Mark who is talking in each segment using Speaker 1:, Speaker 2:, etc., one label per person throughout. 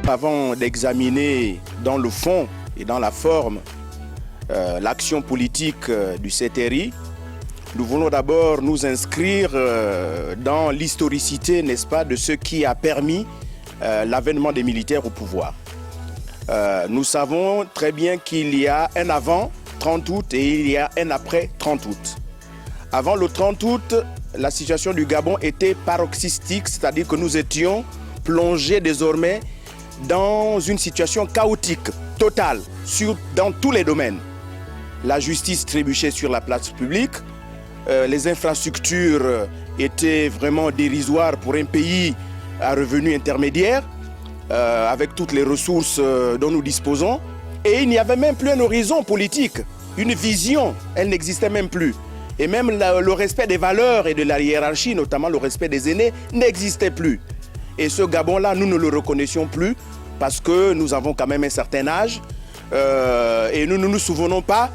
Speaker 1: Avant d'examiner dans le fond et dans la forme l'action politique du CTRI, nous voulons d'abord nous inscrire dans l'historicité, n'est-ce pas, de ce qui a permis l'avènement des militaires au pouvoir. Nous savons très bien qu'il y a un avant 30 août et il y a un après 30 août. Avant le 30 août, la situation du Gabon était paroxystique, c'est-à-dire que nous étions plongés désormais dans une situation chaotique, totale, dans tous les domaines. La justice trébuchait sur la place publique, les infrastructures étaient vraiment dérisoires pour un pays à revenus intermédiaires, avec toutes les ressources dont nous disposons. Et il n'y avait même plus un horizon politique, une vision, elle n'existait même plus. Et même le respect des valeurs et de la hiérarchie, notamment le respect des aînés, n'existait plus. Et ce Gabon-là, nous ne le reconnaissions plus parce que nous avons quand même un certain âge et nous ne nous souvenons pas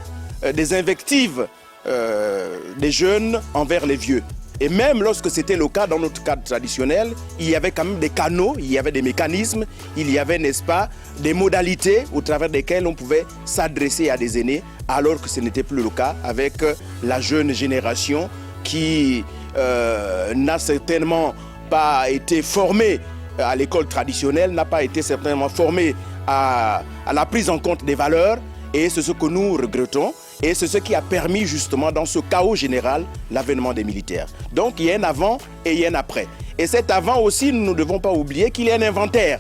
Speaker 1: des invectives des jeunes envers les vieux. Et même lorsque c'était le cas dans notre cadre traditionnel, il y avait quand même des canaux, il y avait des mécanismes, il y avait, n'est-ce pas, des modalités au travers desquelles on pouvait s'adresser à des aînés, alors que ce n'était plus le cas avec la jeune génération qui n'a certainement pas été formée à l'école traditionnelle, n'a pas été certainement formée à la prise en compte des valeurs, et c'est ce que nous regrettons. Et c'est ce qui a permis justement dans ce chaos général l'avènement des militaires. Donc il y a un avant et il y a un après. Et cet avant aussi, nous ne devons pas oublier qu'il y a un inventaire.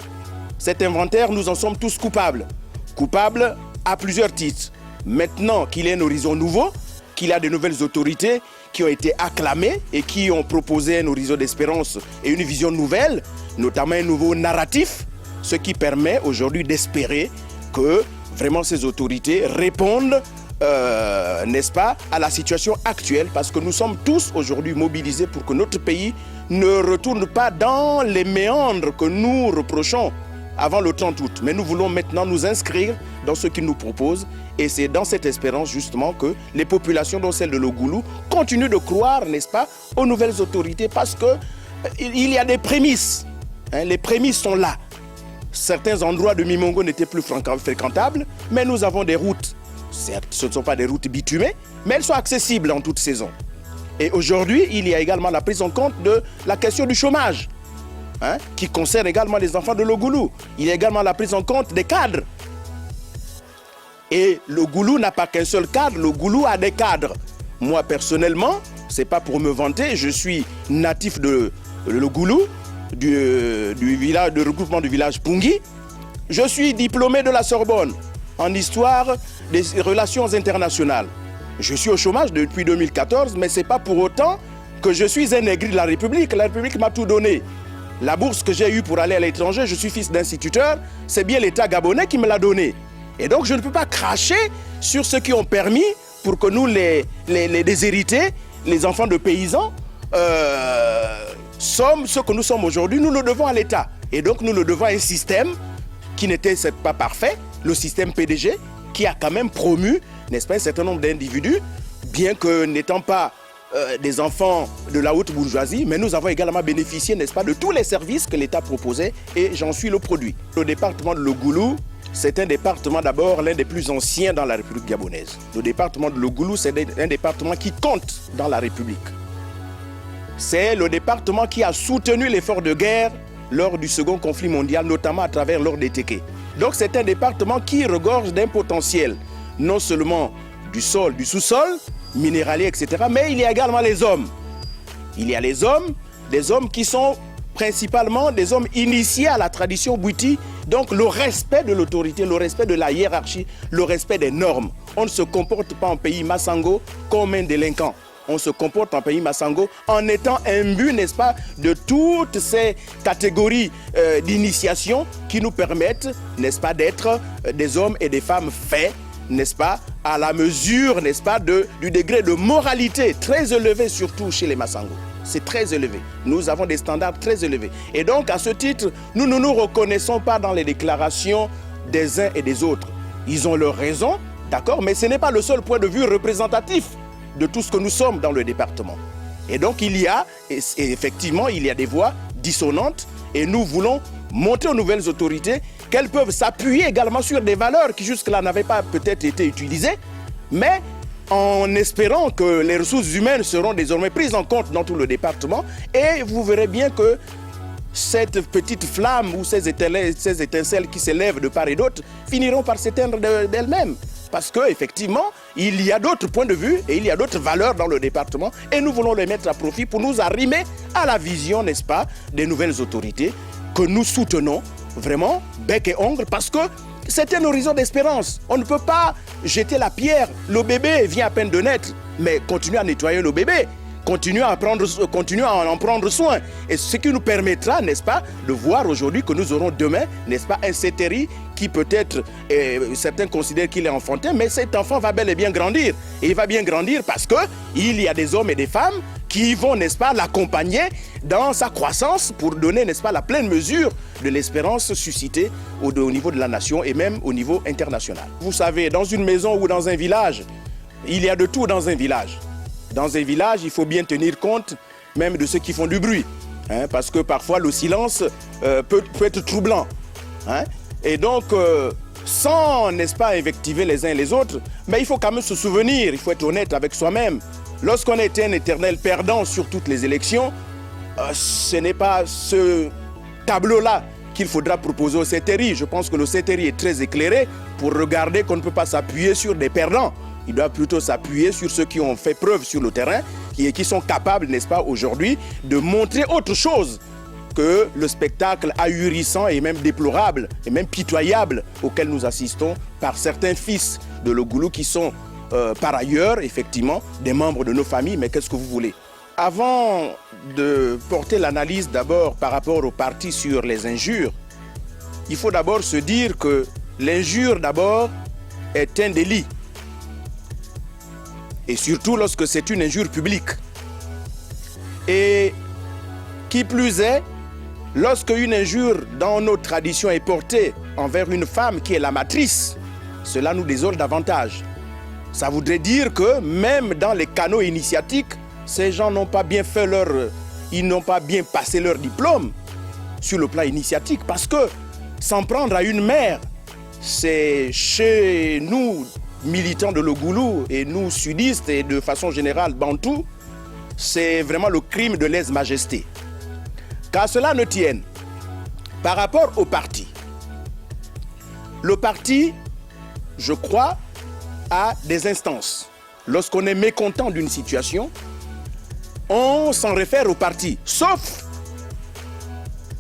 Speaker 1: Cet inventaire, nous en sommes tous coupables. Coupables à plusieurs titres. Maintenant qu'il y a un horizon nouveau, qu'il y a de nouvelles autorités qui ont été acclamées et qui ont proposé un horizon d'espérance et une vision nouvelle, notamment un nouveau narratif, ce qui permet aujourd'hui d'espérer que vraiment ces autorités répondent n'est-ce pas, à la situation actuelle, parce que nous sommes tous aujourd'hui mobilisés pour que notre pays ne retourne pas dans les méandres que nous reprochons avant le 30 août. Mais nous voulons maintenant nous inscrire dans ce qu'ils nous proposent, et c'est dans cette espérance justement que les populations, dont celle de Logulu, continuent de croire, n'est-ce pas, aux nouvelles autorités, parce qu'il y a des prémices. Les prémices sont là. Certains endroits de Mimongo n'étaient plus fréquentables, mais nous avons des routes. Certes, ce ne sont pas des routes bitumées, mais elles sont accessibles en toute saison. Et aujourd'hui, il y a également la prise en compte de la question du chômage, qui concerne également les enfants de Logulu. Il y a également la prise en compte des cadres. Et Logulu n'a pas qu'un seul cadre, Logulu a des cadres. Moi, personnellement, ce n'est pas pour me vanter, je suis natif de Logulu, du village, de regroupement du village Pungi. Je suis diplômé de la Sorbonne en histoire des relations internationales. Je suis au chômage depuis 2014, mais ce n'est pas pour autant que je suis un aigri de la République. La République m'a tout donné. La bourse que j'ai eue pour aller à l'étranger, je suis fils d'instituteur, c'est bien l'État gabonais qui me l'a donné. Et donc je ne peux pas cracher sur ceux qui ont permis pour que nous, les déshérités, les enfants de paysans, sommes ce que nous sommes aujourd'hui. Nous le devons à l'État. Et donc nous le devons à un système qui n'était pas parfait, le système PDG, qui a quand même promu, n'est-ce pas, un certain nombre d'individus, bien que n'étant pas des enfants de la haute bourgeoisie, mais nous avons également bénéficié, n'est-ce pas, de tous les services que l'État proposait, et j'en suis le produit. Le département de Logulu, c'est un département d'abord l'un des plus anciens dans la République gabonaise. Le département de Logulu, c'est un département qui compte dans la République. C'est le département qui a soutenu l'effort de guerre lors du second conflit mondial, notamment à travers l'ordre des Téké. Donc c'est un département qui regorge d'un potentiel, non seulement du sol, du sous-sol, minéralier, etc., mais il y a également les hommes. Il y a les hommes, des hommes qui sont principalement des hommes initiés à la tradition bouti, donc le respect de l'autorité, le respect de la hiérarchie, le respect des normes. On ne se comporte pas en pays Massango comme un délinquant. On se comporte en pays Massango en étant imbu, n'est-ce pas, de toutes ces catégories d'initiation qui nous permettent, n'est-ce pas, d'être des hommes et des femmes faits, n'est-ce pas, à la mesure, n'est-ce pas, du degré de moralité très élevé, surtout chez les Massango. C'est très élevé. Nous avons des standards très élevés. Et donc, à ce titre, nous ne nous reconnaissons pas dans les déclarations des uns et des autres. Ils ont leur raison, d'accord, mais ce n'est pas le seul point de vue représentatif de tout ce que nous sommes dans le département. Et donc il y a, effectivement, il y a des voix dissonantes et nous voulons monter aux nouvelles autorités qu'elles peuvent s'appuyer également sur des valeurs qui jusque-là n'avaient pas peut-être été utilisées, mais en espérant que les ressources humaines seront désormais prises en compte dans tout le département. Et vous verrez bien que cette petite flamme ou ces étincelles qui s'élèvent de part et d'autre finiront par s'éteindre d'elles-mêmes. Parce qu'effectivement, il y a d'autres points de vue et il y a d'autres valeurs dans le département et nous voulons les mettre à profit pour nous arrimer à la vision, n'est-ce pas, des nouvelles autorités que nous soutenons vraiment bec et ongle parce que c'est un horizon d'espérance. On ne peut pas jeter la pierre. Le bébé vient à peine de naître, mais continuez à nettoyer le bébé. Continuons à en prendre soin. Et ce qui nous permettra, n'est-ce pas, de voir aujourd'hui que nous aurons demain, n'est-ce pas, un CTRI qui peut-être, certains considèrent qu'il est enfantin, mais cet enfant va bel et bien grandir. Et il va bien grandir parce qu'il y a des hommes et des femmes qui vont, n'est-ce pas, l'accompagner dans sa croissance pour donner, n'est-ce pas, la pleine mesure de l'espérance suscitée au niveau de la nation et même au niveau international. Vous savez, dans une maison ou dans un village, il y a de tout dans un village. Dans un village, il faut bien tenir compte même de ceux qui font du bruit, hein, parce que parfois le silence peut être troublant. Hein, et donc, sans, n'est-ce pas, invectiver les uns et les autres, mais il faut quand même se souvenir, il faut être honnête avec soi-même. Lorsqu'on est un éternel perdant sur toutes les élections, ce n'est pas ce tableau-là qu'il faudra proposer au CTRI. Je pense que le CTRI est très éclairé pour regarder qu'on ne peut pas s'appuyer sur des perdants. Il doit plutôt s'appuyer sur ceux qui ont fait preuve sur le terrain et qui sont capables, n'est-ce pas, aujourd'hui, de montrer autre chose que le spectacle ahurissant et même déplorable et même pitoyable auquel nous assistons par certains fils de Logulu qui sont par ailleurs, effectivement, des membres de nos familles. Mais qu'est-ce que vous voulez? Avant de porter l'analyse d'abord par rapport au parti sur les injures, il faut d'abord se dire que l'injure d'abord est un délit. Et surtout lorsque c'est une injure publique. Et qui plus est, lorsque une injure dans nos traditions est portée envers une femme qui est la matrice, cela nous désole davantage. Ça voudrait dire que même dans les canaux initiatiques, ces gens n'ont pas bien fait ils n'ont pas bien passé leur diplôme sur le plan initiatique. Parce que s'en prendre à une mère, c'est chez nous, militants de Logulu et nous sudistes et de façon générale bantous, c'est vraiment le crime de lèse-majesté. Qu'à cela ne tienne, par rapport au parti, le parti, je crois, a des instances. Lorsqu'on est mécontent d'une situation, on s'en réfère au parti, sauf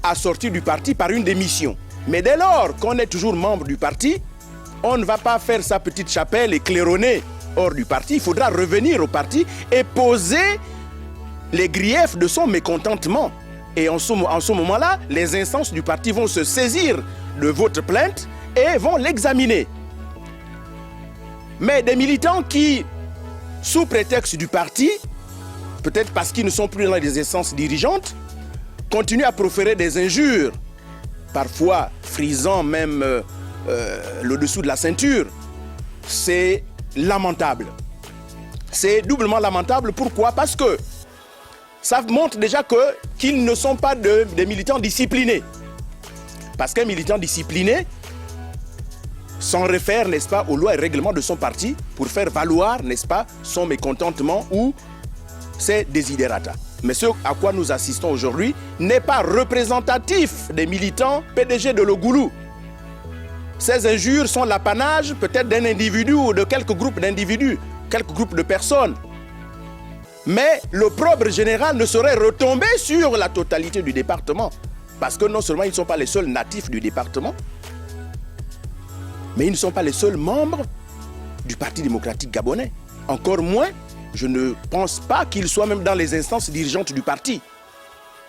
Speaker 1: à sortir du parti par une démission. Mais dès lors qu'on est toujours membre du parti, on ne va pas faire sa petite chapelle et claironner hors du parti. Il faudra revenir au parti et poser les griefs de son mécontentement. Et en ce moment-là, les instances du parti vont se saisir de votre plainte et vont l'examiner. Mais des militants qui, sous prétexte du parti, peut-être parce qu'ils ne sont plus dans les instances dirigeantes, continuent à proférer des injures, parfois frisant même le dessous de la ceinture. C'est lamentable. C'est doublement lamentable. Pourquoi? Parce que ça montre déjà qu'ils ne sont pas des militants disciplinés. Parce qu'un militant discipliné s'en réfère, n'est-ce pas, aux lois et règlements de son parti pour faire valoir, n'est-ce pas, son mécontentement ou ses desiderata. Mais ce à quoi nous assistons aujourd'hui n'est pas représentatif des militants PDG de Logulu. Ces injures sont l'apanage peut-être d'un individu ou de quelques groupes d'individus, quelques groupes de personnes. Mais l'opprobre général ne saurait retomber sur la totalité du département. Parce que non seulement ils ne sont pas les seuls natifs du département, mais ils ne sont pas les seuls membres du Parti démocratique gabonais. Encore moins, je ne pense pas qu'ils soient même dans les instances dirigeantes du parti.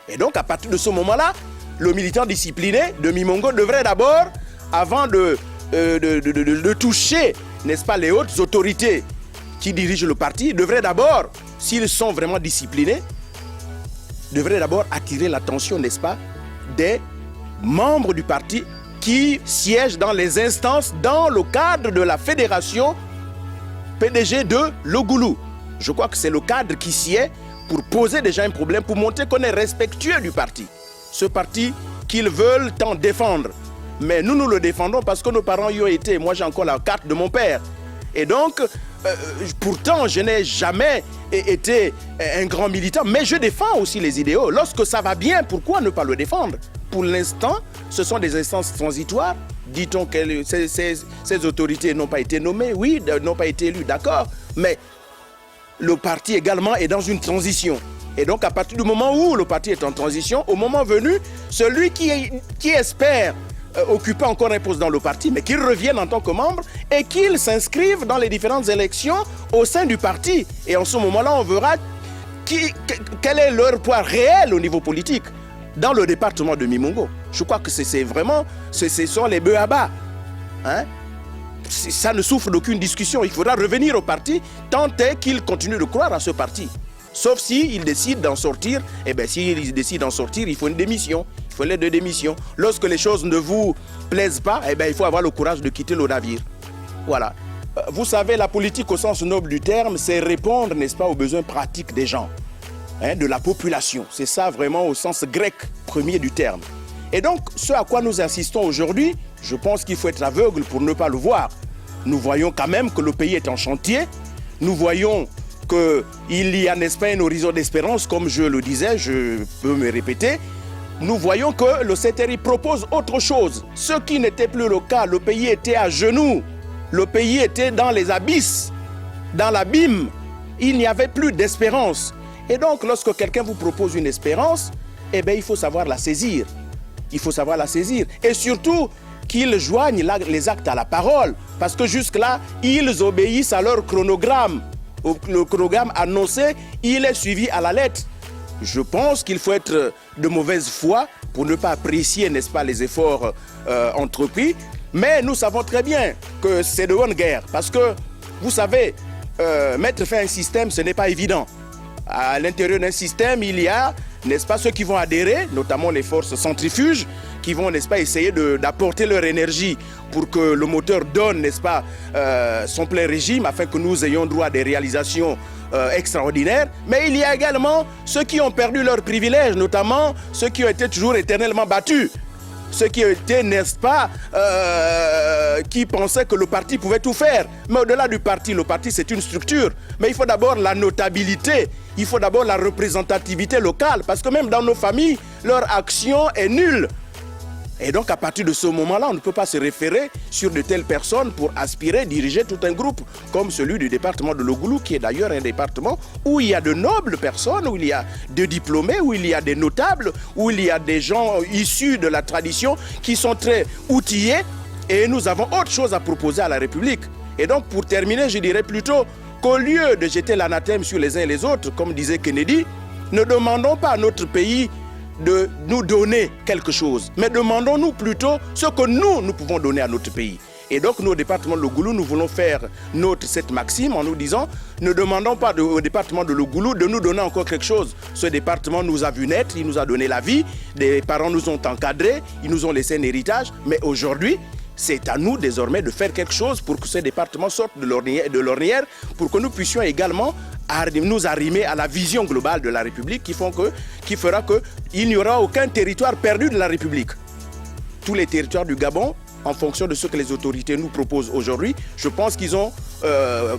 Speaker 1: Et donc, à partir de ce moment-là, le militant discipliné de Mimongo devrait d'abord, avant de toucher, n'est-ce pas, les hautes autorités qui dirigent le parti, devrait d'abord, s'ils sont vraiment disciplinés, devrait d'abord attirer l'attention, n'est-ce pas, des membres du parti qui siègent dans les instances dans le cadre de la fédération PDG de Logulu. Je crois que c'est le cadre qui s'y est pour poser déjà un problème, pour montrer qu'on est respectueux du parti. Ce parti qu'ils veulent tant défendre. Mais nous le défendons parce que nos parents y ont été. Moi, j'ai encore la carte de mon père. Et donc, pourtant, je n'ai jamais été un grand militant, mais je défends aussi les idéaux. Lorsque ça va bien, pourquoi ne pas le défendre? Pour l'instant, ce sont des instances transitoires. Dit-on que ces autorités n'ont pas été nommées, oui, n'ont pas été élues, d'accord. Mais le parti également est dans une transition. Et donc, à partir du moment où le parti est en transition, au moment venu, celui qui espère occuper encore un poste dans le parti, mais qu'il revienne en tant que membre et qu'il s'inscrive dans les différentes élections au sein du parti. Et en ce moment-là, on verra quel est leur poids réel au niveau politique dans le département de Mimongo. Je crois que c'est vraiment, ce sont les bœufs à bas. Hein? Ça ne souffre d'aucune discussion. Il faudra revenir au parti tant est qu'il continue de croire à ce parti. Sauf s'il décide d'en sortir. Eh bien, s'il décide d'en sortir, il faut une démission. Il faut l'aide de démission. Lorsque les choses ne vous plaisent pas, eh bien, il faut avoir le courage de quitter le navire. Voilà. Vous savez, la politique au sens noble du terme, c'est répondre, n'est-ce pas, aux besoins pratiques des gens, hein, de la population. C'est ça vraiment au sens grec premier du terme. Et donc, ce à quoi nous assistons aujourd'hui, je pense qu'il faut être aveugle pour ne pas le voir. Nous voyons quand même que le pays est en chantier. Nous voyons qu'il y a, n'est-ce pas, un horizon d'espérance, comme je le disais, je peux me répéter. Nous voyons que le CTRI propose autre chose. Ce qui n'était plus le cas, le pays était à genoux. Le pays était dans les abysses, dans l'abîme. Il n'y avait plus d'espérance. Et donc, lorsque quelqu'un vous propose une espérance, eh bien, il faut savoir la saisir. Il faut savoir la saisir. Et surtout, qu'ils joignent les actes à la parole. Parce que jusque-là, ils obéissent à leur chronogramme. Le chronogramme annoncé, il est suivi à la lettre. Je pense qu'il faut être de mauvaise foi pour ne pas apprécier, n'est-ce pas, les efforts entrepris. Mais nous savons très bien que c'est de bonne guerre. Parce que, vous savez, mettre fin à un système, ce n'est pas évident. À l'intérieur d'un système, il y a, n'est-ce pas, ceux qui vont adhérer, notamment les forces centrifuges, qui vont, n'est-ce pas, essayer d'apporter leur énergie pour que le moteur donne, n'est-ce pas, son plein régime, afin que nous ayons droit à des réalisations extraordinaires. Mais il y a également ceux qui ont perdu leurs privilèges, notamment ceux qui ont été toujours éternellement battus. Ceux qui étaient, n'est-ce pas, qui pensaient que le parti pouvait tout faire. Mais au-delà du parti, le parti c'est une structure. Mais il faut d'abord la notabilité, il faut d'abord la représentativité locale. Parce que même dans nos familles, leur action est nulle. Et donc à partir de ce moment-là, on ne peut pas se référer sur de telles personnes pour aspirer, diriger tout un groupe, comme celui du département de Logulu, qui est d'ailleurs un département où il y a de nobles personnes, où il y a de diplômés, où il y a des notables, où il y a des gens issus de la tradition qui sont très outillés. Et nous avons autre chose à proposer à la République. Et donc pour terminer, je dirais plutôt qu'au lieu de jeter l'anathème sur les uns et les autres, comme disait Kennedy, ne demandons pas à notre pays de nous donner quelque chose, mais demandons-nous plutôt ce que nous pouvons donner à notre pays. Et donc, nous, au département de Logulu, nous voulons faire cette maxime en nous disant, ne demandons pas au département de Logulu de nous donner encore quelque chose. Ce département nous a vu naître, il nous a donné la vie, des parents nous ont encadrés, ils nous ont laissé un héritage, mais aujourd'hui, c'est à nous désormais de faire quelque chose pour que ce département sorte de l'ornière, pour que nous puissions également nous arrimer à la vision globale de la République qui fera qu'il n'y aura aucun territoire perdu de la République. Tous les territoires du Gabon, en fonction de ce que les autorités nous proposent aujourd'hui, je pense qu'ils ont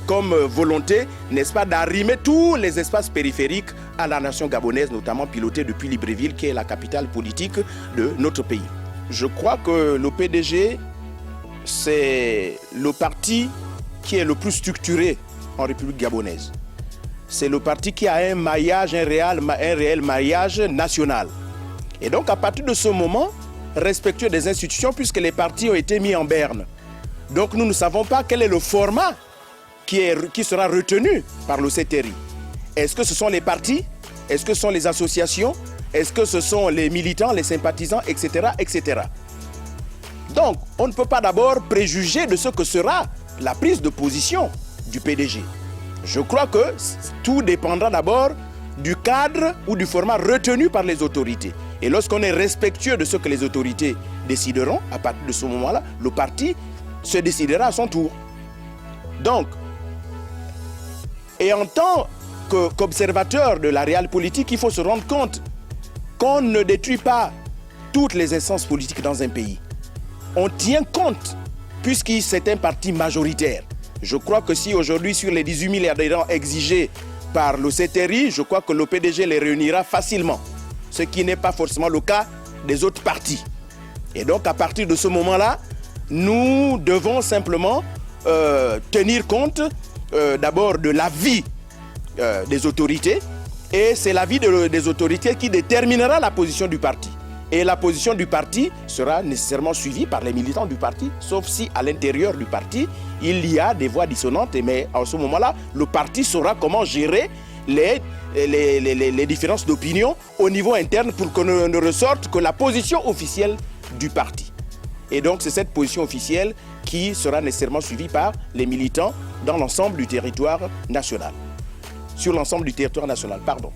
Speaker 1: comme volonté, n'est-ce pas, d'arrimer tous les espaces périphériques à la nation gabonaise, notamment pilotée depuis Libreville, qui est la capitale politique de notre pays. Je crois que le PDG, c'est le parti qui est le plus structuré en République gabonaise. C'est le parti qui a un maillage, un réel maillage national. Et donc, à partir de ce moment, respectueux des institutions, puisque les partis ont été mis en berne. Donc, nous ne savons pas quel est le format qui sera retenu par le CTRI. Est-ce que ce sont les partis? Est-ce que ce sont les associations? Est-ce que ce sont les militants, les sympathisants, etc., etc. Donc, on ne peut pas d'abord préjuger de ce que sera la prise de position du PDG. Je crois que tout dépendra d'abord du cadre ou du format retenu par les autorités. Et lorsqu'on est respectueux de ce que les autorités décideront, à partir de ce moment-là, le parti se décidera à son tour. Donc, et en tant qu'observateur de la réelle politique, il faut se rendre compte qu'on ne détruit pas toutes les instances politiques dans un pays. on tient compte, puisque c'est un parti majoritaire. Je crois que si aujourd'hui, sur les 18 000 adhérents exigés par le CTRI, je crois que le PDG les réunira facilement, ce qui n'est pas forcément le cas des autres partis. Et donc, à partir de ce moment-là, nous devons simplement tenir compte d'abord de l'avis des autorités, et c'est l'avis des autorités qui déterminera la position du parti. Et la position du parti sera nécessairement suivie par les militants du parti, sauf si à l'intérieur du parti, il y a des voix dissonantes. Mais en ce moment-là, le parti saura comment gérer les différences d'opinion au niveau interne pour qu'on ne ressorte que la position officielle du parti. Et donc, c'est cette position officielle qui sera nécessairement suivie par les militants dans l'ensemble du territoire national. Sur l'ensemble du territoire national, pardon.